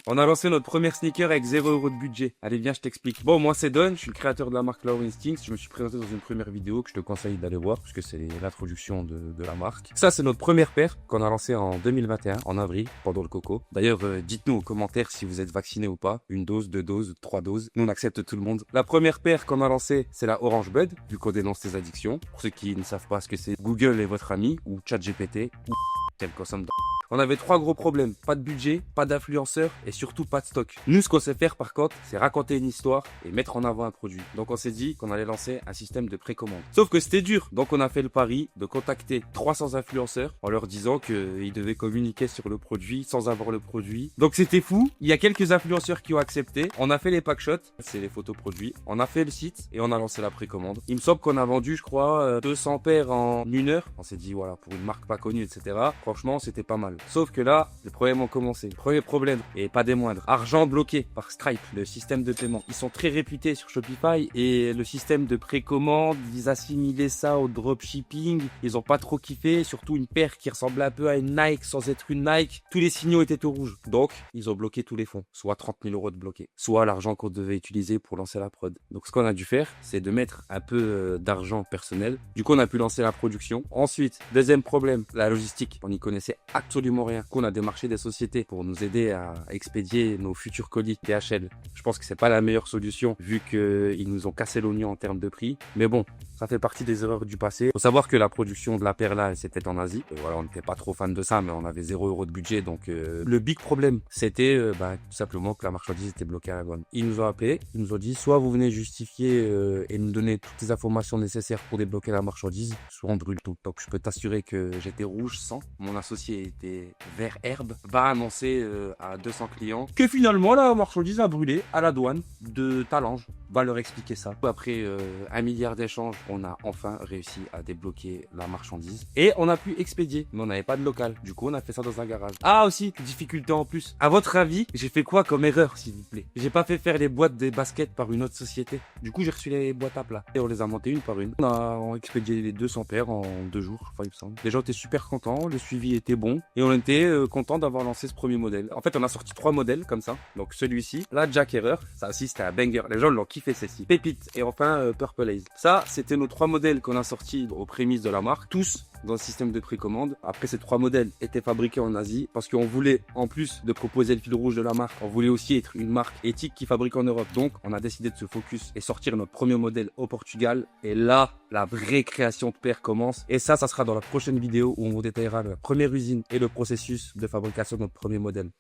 On a lancé notre première sneaker avec 0 € de budget. Allez, viens, je t'explique. Bon, moi, c'est Don. Je suis le créateur de la marque Low Instincts. Je me suis présenté dans une première vidéo que je te conseille d'aller voir parce que c'est l'introduction de la marque. Ça, c'est notre première paire qu'on a lancée en 2021, en avril, pendant le coco. D'ailleurs, dites-nous aux commentaires si vous êtes vacciné ou pas. 1 dose, 2 doses, 3 doses. Nous, on accepte tout le monde. La première paire qu'on a lancée, c'est la Orange Bud, vu qu'on dénonce ses addictions. Pour ceux qui ne savent pas ce que c'est, Google est votre ami, ou ChatGPT, ou qu'elle consomme dans... On avait 3 gros problèmes. Pas de budget, pas d'influenceurs et surtout pas de stock. Nous, ce qu'on sait faire par contre, c'est raconter une histoire et mettre en avant un produit. Donc on s'est dit qu'on allait lancer un système de précommande. Sauf que c'était dur. Donc on a fait le pari de contacter 300 influenceurs en leur disant qu'ils devaient communiquer sur le produit sans avoir le produit. Donc c'était fou. Il y a quelques influenceurs qui ont accepté. On a fait les packshots, c'est les photos produits. On a fait le site et on a lancé la précommande. Il me semble qu'on a vendu, je crois, 200 paires en 1 heure. On s'est dit, voilà, pour une marque pas connue, etc. Franchement, c'était pas mal. Sauf que là, les problèmes ont commencé. Premier problème, et pas des moindres. Argent bloqué par Stripe, le système de paiement. Ils sont très réputés sur Shopify et le système de précommande, ils assimilaient ça au dropshipping. Ils ont pas trop kiffé, surtout une paire qui ressemblait un peu à une Nike sans être une Nike. Tous les signaux étaient au rouge. Donc, ils ont bloqué tous les fonds. Soit 30 000 € de bloqués, soit l'argent qu'on devait utiliser pour lancer la prod. Donc, ce qu'on a dû faire, c'est de mettre un peu d'argent personnel. Du coup, on a pu lancer la production. Ensuite, deuxième problème, la logistique. On n'y connaissait absolument rien. Qu'on a démarché des sociétés pour nous aider à expédier nos futurs colis DHL. Je pense que c'est pas la meilleure solution vu qu'ils nous ont cassé l'oignon en termes de prix. Mais bon, ça fait partie des erreurs du passé. Faut savoir que la production de la paire là, c'était en Asie. Voilà, on n'était pas trop fan de ça, mais on avait 0 € de budget. Donc le big problème, c'était tout simplement que la marchandise était bloquée à la douane. Ils nous ont appelé, ils nous ont dit soit vous venez justifier et nous donner toutes les informations nécessaires pour débloquer la marchandise, soit on brûle tout. Donc je peux t'assurer que j'étais rouge sang. Mon associé était vert herbe. Va annoncer à 200 clients que finalement la marchandise a brûlé à la douane de Talange. Va leur expliquer ça. Après 1 milliard d'échanges, on a enfin réussi à débloquer la marchandise et on a pu expédier, mais on n'avait pas de local. Du coup, on a fait ça dans un garage. Ah aussi, difficulté en plus. À votre avis, j'ai fait quoi comme erreur, s'il vous plaît? J'ai pas fait faire les boîtes des baskets par une autre société. Du coup, j'ai reçu les boîtes à plat et on les a montées une par une. On a expédié les 200 paires en 2 jours, enfin il me semble. Les gens étaient super contents, le suivi était bon et on était contents d'avoir lancé ce premier modèle. En fait, on a sorti 3 modèles comme ça. Donc celui-ci, la Jack Error, ça aussi c'était un banger. Les gens l'ont kiffé celle-ci. Pépite et enfin Purple Haze. Ça, c'était nos 3 modèles qu'on a sortis aux prémices de la marque, tous dans le système de précommande. Après, ces 3 modèles étaient fabriqués en Asie parce qu'on voulait, en plus de proposer le fil rouge de la marque, on voulait aussi être une marque éthique qui fabrique en Europe. Donc, on a décidé de se focus et sortir notre premier modèle au Portugal. Et là, la vraie création de paires commence. Et ça sera dans la prochaine vidéo où on vous détaillera la première usine et le processus de fabrication de notre premier modèle.